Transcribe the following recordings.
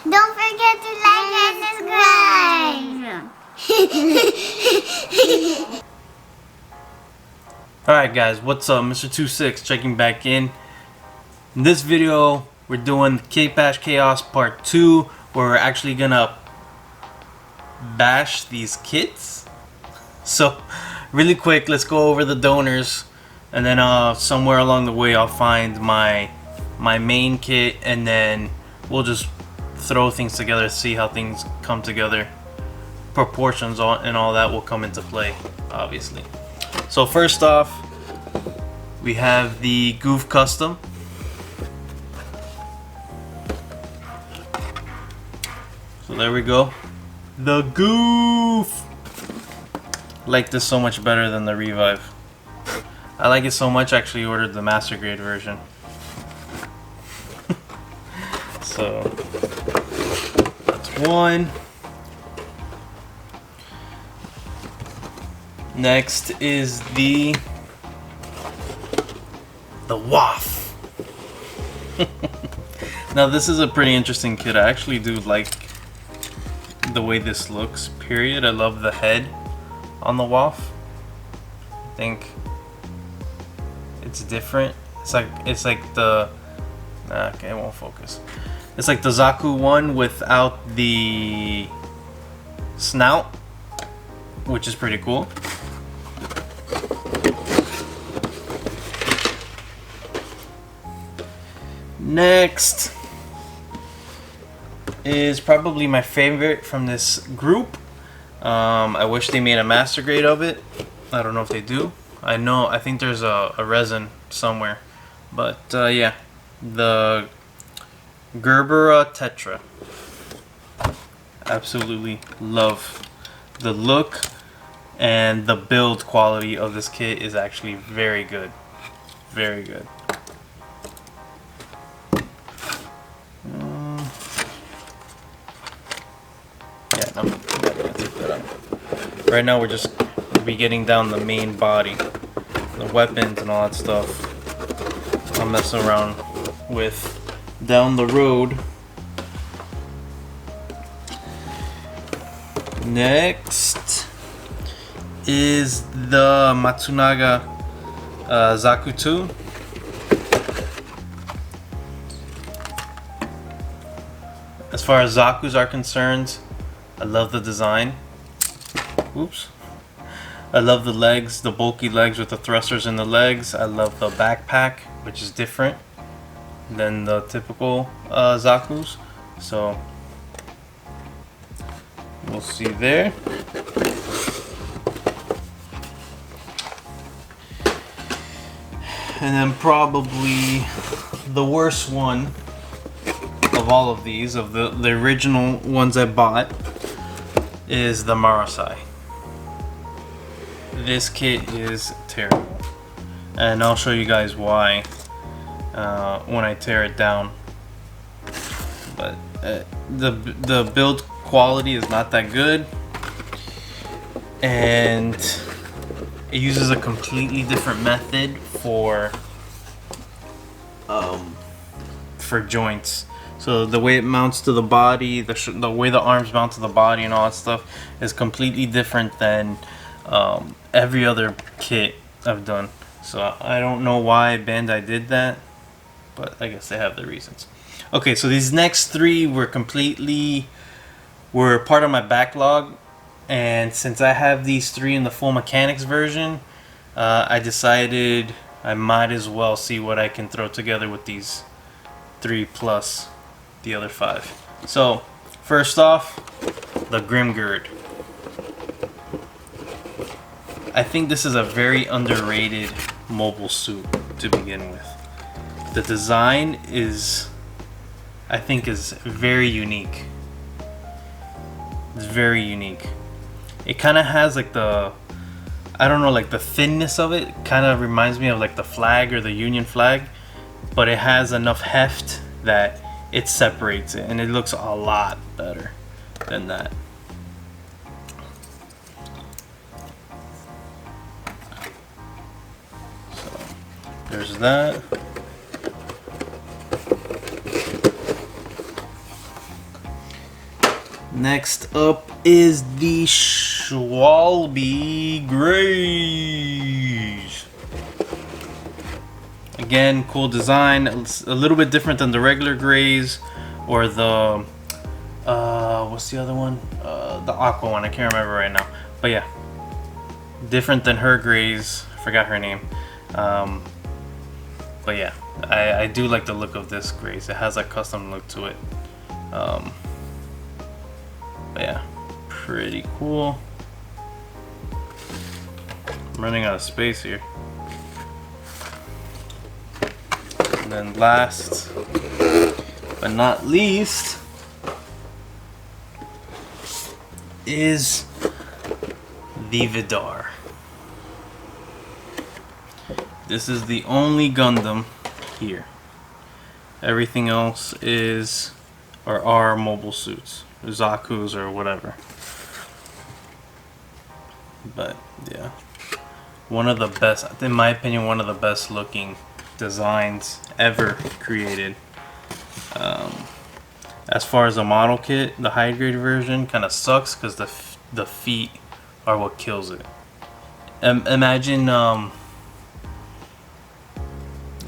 Don't forget to like and subscribe. Alright guys, what's up? MR.TwoSix checking back in. In this video, we're doing kitbashchaos part 2, where we're actually gonna bash these kits. So, really quick, let's go over the donors, and then somewhere along the way I'll find my main kit, and then we'll just throw things together, see how things come together. Proportions and all that will come into play, obviously. So first off, we have the Goof Custom. So there we go. The Goof! I like this so much better than the Revive. I like it so much I actually ordered the Master Grade version. So that's one. Next is the Wofe. Now this is a pretty interesting kit. I actually do like the way this looks, period. I love the head on the Wofe. I think it's different. It's like the okay, it won't focus. It's like the Zaku one without the snout, which is pretty cool. Next is probably my favorite from this group. I wish they made a master grade of it. I don't know if they do. I think there's a resin somewhere. But yeah, the Gerbera Tetra. Absolutely love the look, and the build quality of this kit is actually very good. Very good. Yeah, no, I'm gonna take that out. Right now we're just be getting down the main body, the weapons and all that stuff. I'll mess around with down the road. Next is the Matsunaga Zaku 2. As far as Zakus are concerned, I love the design. Oops. I love the legs, the bulky legs with the thrusters in the legs. I love the backpack, which is different than the typical Zakus. So we'll see there. And then probably the worst one of all of these, of the original ones I bought, is the Marasai. This kit is terrible, and I'll show you guys why when I tear it down. But the build quality is not that good, and it uses a completely different method for joints. So the way it mounts to the body, the way the arms mount to the body and all that stuff is completely different than every other kit I've done. So I don't know why Bandai did that, but I guess they have their reasons. Okay, so these next three were part of my backlog, and since I have these three in the full mechanics version, I decided I might as well see what I can throw together with these three plus the other five. So first off, the Grimgird. I think this is a very underrated mobile suit to begin with. The design I think is very unique. It's very unique. It kind of has like the thinness of it kind of reminds me of like the flag or the Union flag, but it has enough heft that it separates it, and it looks a lot better than that. So there's that. Next up is the Schwalbe Grave. Again, cool design. It's a little bit different than the regular grays or the what's the other one? The aqua one. I can't remember right now. But yeah, different than her grays. I forgot her name. But yeah, I do like the look of this grays. It has a custom look to it. But yeah, pretty cool. I'm running out of space here. And then last but not least is the Deva Door. This is the only Gundam here. Everything else is or are mobile suits, Zaku's or whatever. But yeah, one of the best, in my opinion, one of the best looking designs ever created. As far as the model kit, the high grade version kind of sucks because the feet are what kills it. Imagine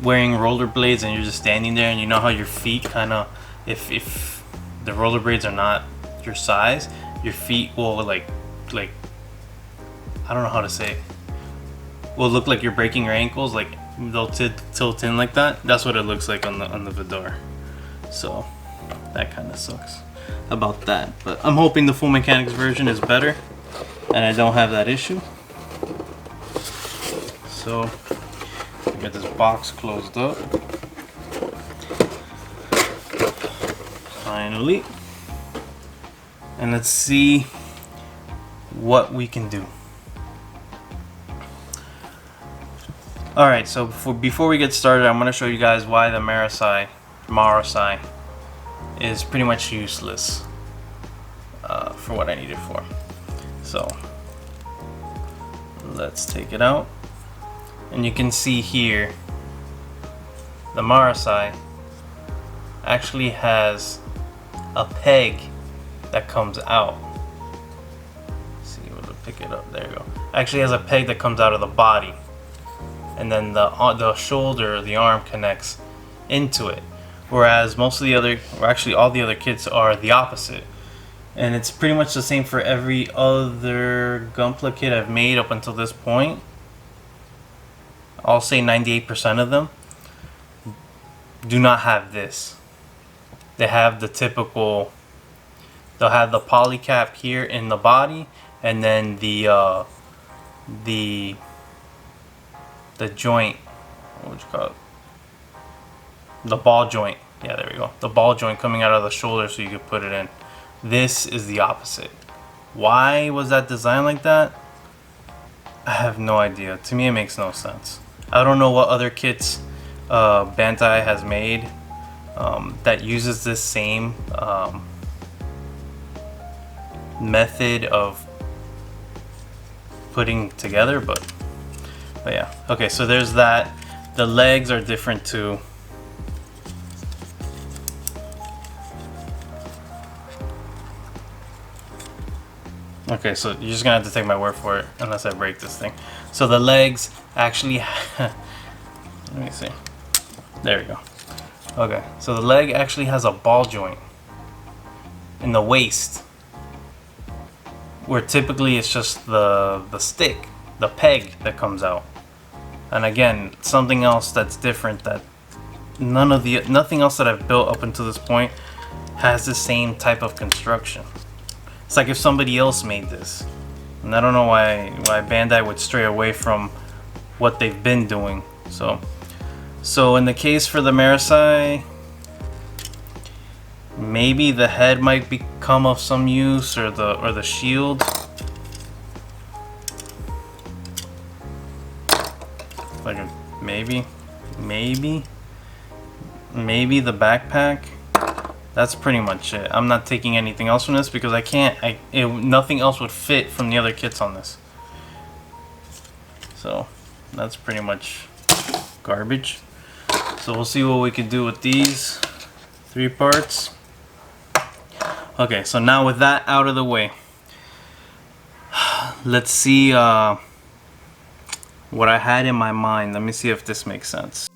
wearing rollerblades and you're just standing there, and you know how your feet kind of, if the rollerblades are not your size, your feet will like I don't know how to say it, will look like you're breaking your ankles, like they'll tilt in like that. That's what it looks like on the Deva Door. So that kind of sucks about that, but I'm hoping the full mechanics version is better and I don't have that issue. So get this box closed up finally, and let's see what we can do. Alright, so before we get started, I'm going to show you guys why the Marasai is pretty much useless for what I need it for. So let's take it out, and you can see here the Marasai actually has a peg that comes out. Let's see, we'll pick it up. There you go. Actually has a peg that comes out of the body, and then the shoulder, the arm connects into it. Whereas most of the other, or actually all the other kits are the opposite. And it's pretty much the same for every other Gunpla kit I've made up until this point. I'll say 98% of them do not have this. They have the typical, they'll have the poly cap here in the body, and then the joint, what would you call it? The ball joint. Yeah, there we go. The ball joint coming out of the shoulder so you could put it in. This is the opposite. Why was that designed like that? I have no idea. To me, it makes no sense. I don't know what other kits Bandai has made that uses this same method of putting together, but yeah. Okay, so there's that. The legs are different too. Okay, so you're just gonna have to take my word for it unless I break this thing. So the legs actually let me see. There we go. Okay, so the leg actually has a ball joint in the waist, where typically it's just the stick, the peg that comes out. And again, something else that's different, that nothing else that I've built up until this point has the same type of construction. It's like if somebody else made this, and I don't know why Bandai would stray away from what they've been doing. So in the case for the Marasai, maybe the head might become of some use, or the shield. Like maybe the backpack. That's pretty much it. I'm not taking anything else from this because I can't. Nothing else would fit from the other kits on this. So that's pretty much garbage. So we'll see what we can do with these 3 parts. Okay, so now with that out of the way, let's see what I had in my mind. Let me see if this makes sense.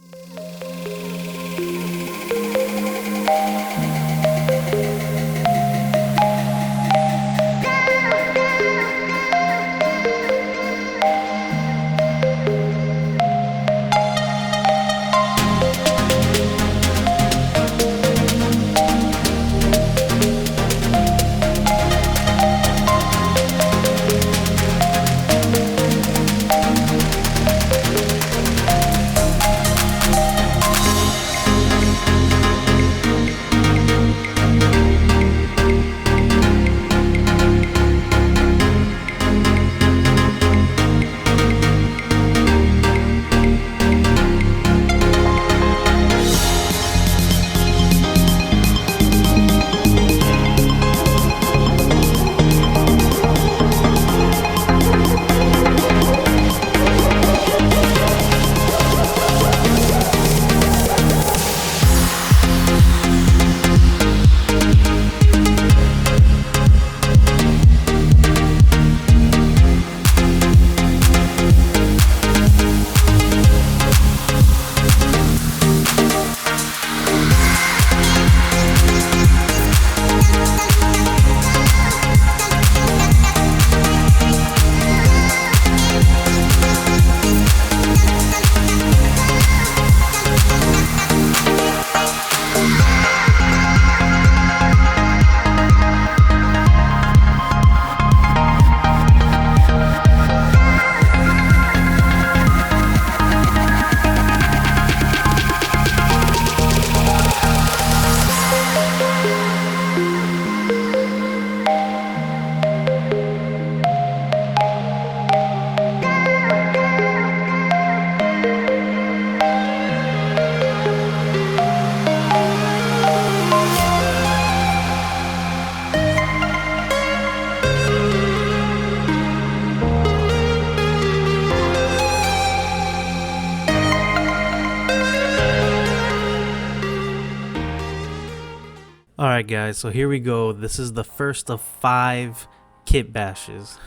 Alright guys, so here we go. This is the first of 5 kit bashes.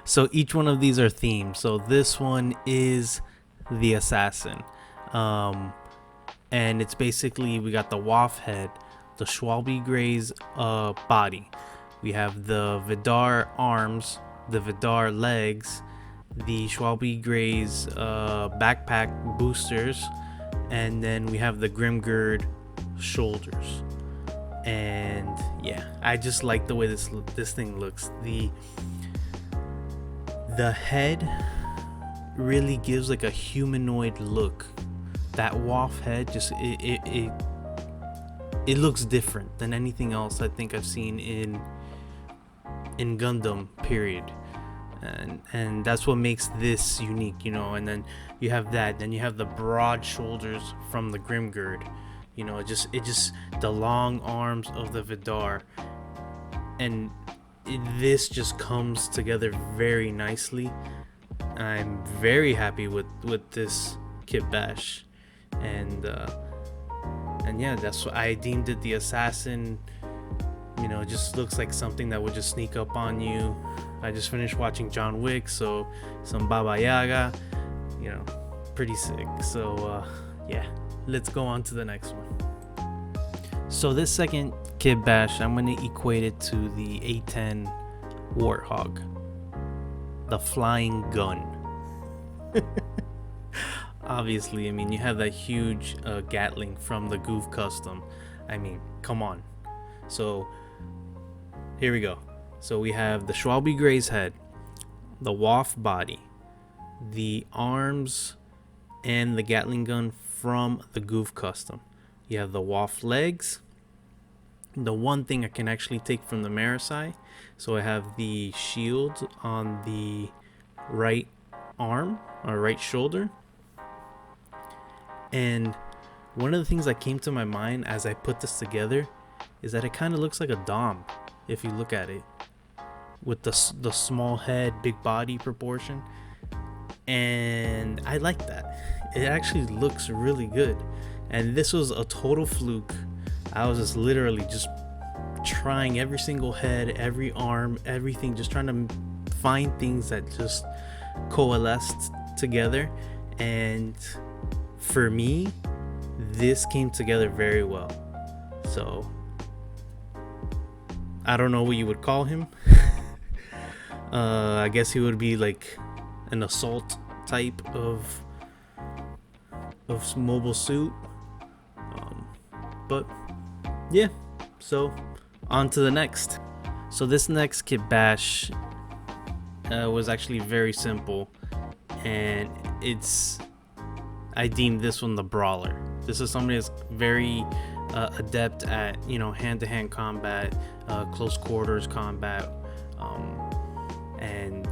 So each one of these are themed. So this one is the assassin. And it's basically, we got the Wofe head, the Schwalbe Grave's body. We have the Vidar arms, the Vidar legs, the Schwalbe Grave's backpack boosters, and then we have the Grimgird shoulders. And yeah, I just like the way this thing looks. The head really gives like a humanoid look. That Wofe head just it looks different than anything else I think I've seen in Gundam, period. And that's what makes this unique, you know. And then you have that, then you have the broad shoulders from the Grimgird, you know. It just the long arms of the Vidar, and this just comes together very nicely. I'm very happy with this kit bash, and yeah, that's what I deemed it, the assassin. You know, it just looks like something that would just sneak up on you. I just finished watching John Wick, so some Baba Yaga, you know, pretty sick. So yeah, let's go on to the next one. So this second kit bash, I'm going to equate it to the A10 Warthog, the flying gun. Obviously, I mean, you have that huge Gatling from the Goof Custom. I mean, come on. So here we go. So we have the Schwalbe Grave's head, the Wofe body, the arms, and the Gatling gun from the Goof Custom. You have the Wofe legs. The one thing I can actually take from the Marasai. So I have the shield on the right arm or right shoulder. And one of the things that came to my mind as I put this together is that it kind of looks like a Dom if you look at it, with the small head, big body proportion. And I like that. It actually looks really good. And this was a total fluke. I was just literally just trying every single head, every arm, everything, just trying to find things that just coalesced together. And for me, this came together very well. So I don't know what you would call him. I guess he would be like an assault type of mobile suit. But yeah, so on to the next. So this next kit bash was actually very simple, and I deemed this one the brawler. This is somebody that's very adept at, you know, hand-to-hand combat, close quarters combat, and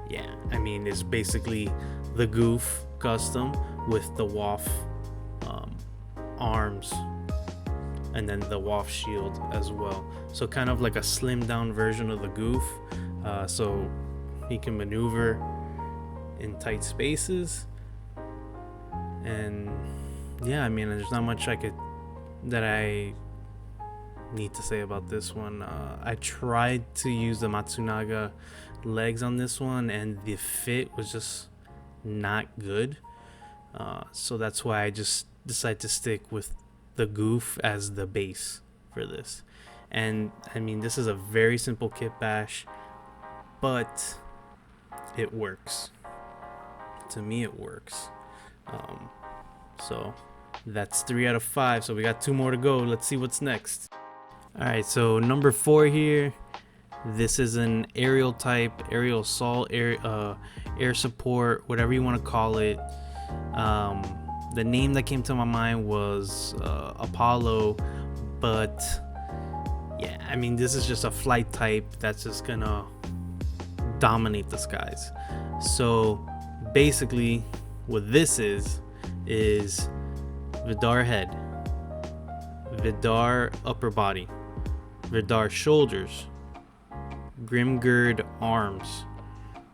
yeah, I mean, it's basically the Goof custom with the Wofe arms, and then the Wofe shield as well. So kind of like a slimmed down version of the Goof, so he can maneuver in tight spaces. And yeah, I mean, there's not much that I need to say about this one. I tried to use the Matsunaga legs on this one, and the fit was just not good. So that's why I just decided to stick with the Goof as the base for this. And I mean, this is a very simple kit bash, but it works. To me, it works. So that's 3 out of 5. So we got 2 more to go. Let's see what's next. All right, so number 4 here. This is an aerial type, aerial assault, air support, whatever you want to call it. The name that came to my mind was Apollo, but yeah, I mean, this is just a flight type that's just gonna dominate the skies. So basically, what this is Vidar head, Vidar upper body, Vidar shoulders, Grimgird arms,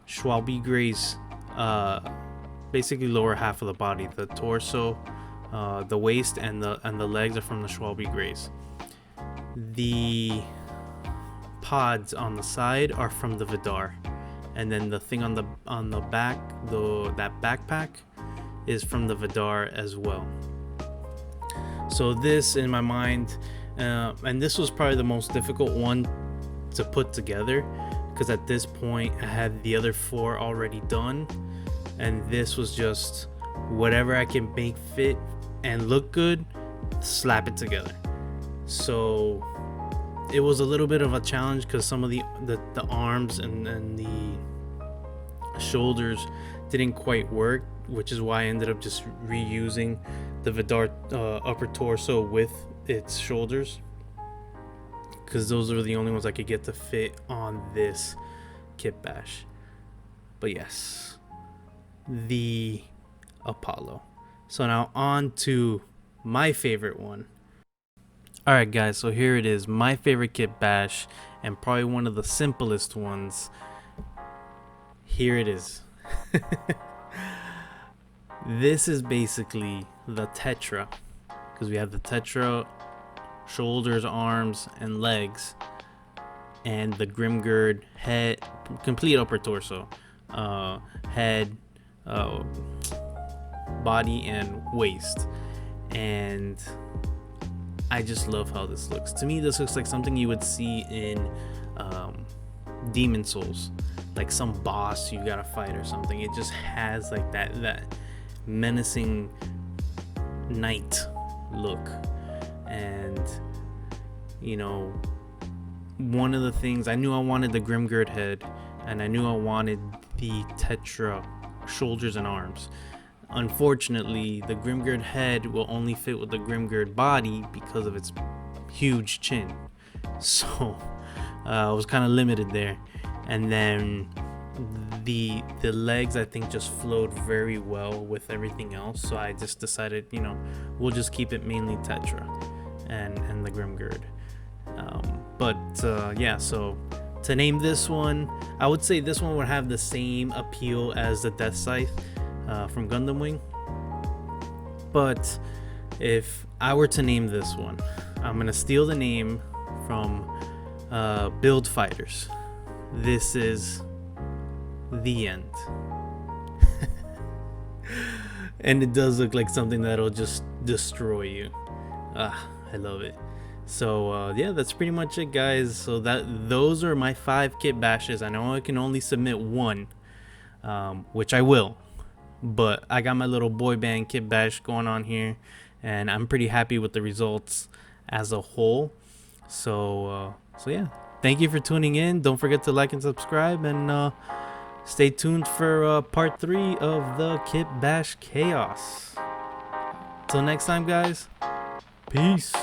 Schwalbe Grave's basically lower half of the body, the torso, the waist, and the legs are from the Schwalbe Graves. The pods on the side are from the Vidar, and then the thing on the back, that backpack, is from the Vidar as well. So this, in my mind, and this was probably the most difficult one to put together, because at this point I had the other 4 already done, and this was just whatever I can make fit and look good, slap it together. So it was a little bit of a challenge, because some of the arms and the shoulders didn't quite work, which is why I ended up just reusing the Vidar upper torso with its shoulders, because those are the only ones I could get to fit on this kit bash. But yes, the Apollo. So now on to my favorite one. Alright guys, so here it is, my favorite kit bash, and probably one of the simplest ones. Here it is. This is basically the Tetra, because we have the Tetra shoulders, arms, and legs, and the Grimgird head, complete upper torso, head, body, and waist. And I just love how this looks. To me, this looks like something you would see in Demon Souls, like some boss you gotta fight or something. It just has like that menacing knight look. And you know, one of the things I knew, I wanted the Grimgird head, and I knew I wanted the Tetra shoulders and arms. Unfortunately, the Grimgird head will only fit with the Grimgird body because of its huge chin, so I was kind of limited there. And then the legs, I think, just flowed very well with everything else, so I just decided, you know, we'll just keep it mainly Tetra and the Grimgird. Yeah, so to name this one, I would say this one would have the same appeal as the Death Scythe from Gundam Wing. But if I were to name this one, I'm gonna steal the name from Build Fighters. This is the end. And it does look like something that'll just destroy you. I love it. So yeah, that's pretty much it, guys. So those are my 5 kit bashes. I know I can only submit 1, which I will, but I got my little boy band kit bash going on here, and I'm pretty happy with the results as a whole. So yeah, thank you for tuning in. Don't forget to like and subscribe, and stay tuned for part 3 of the kit bash chaos. Till next time, guys. Peace.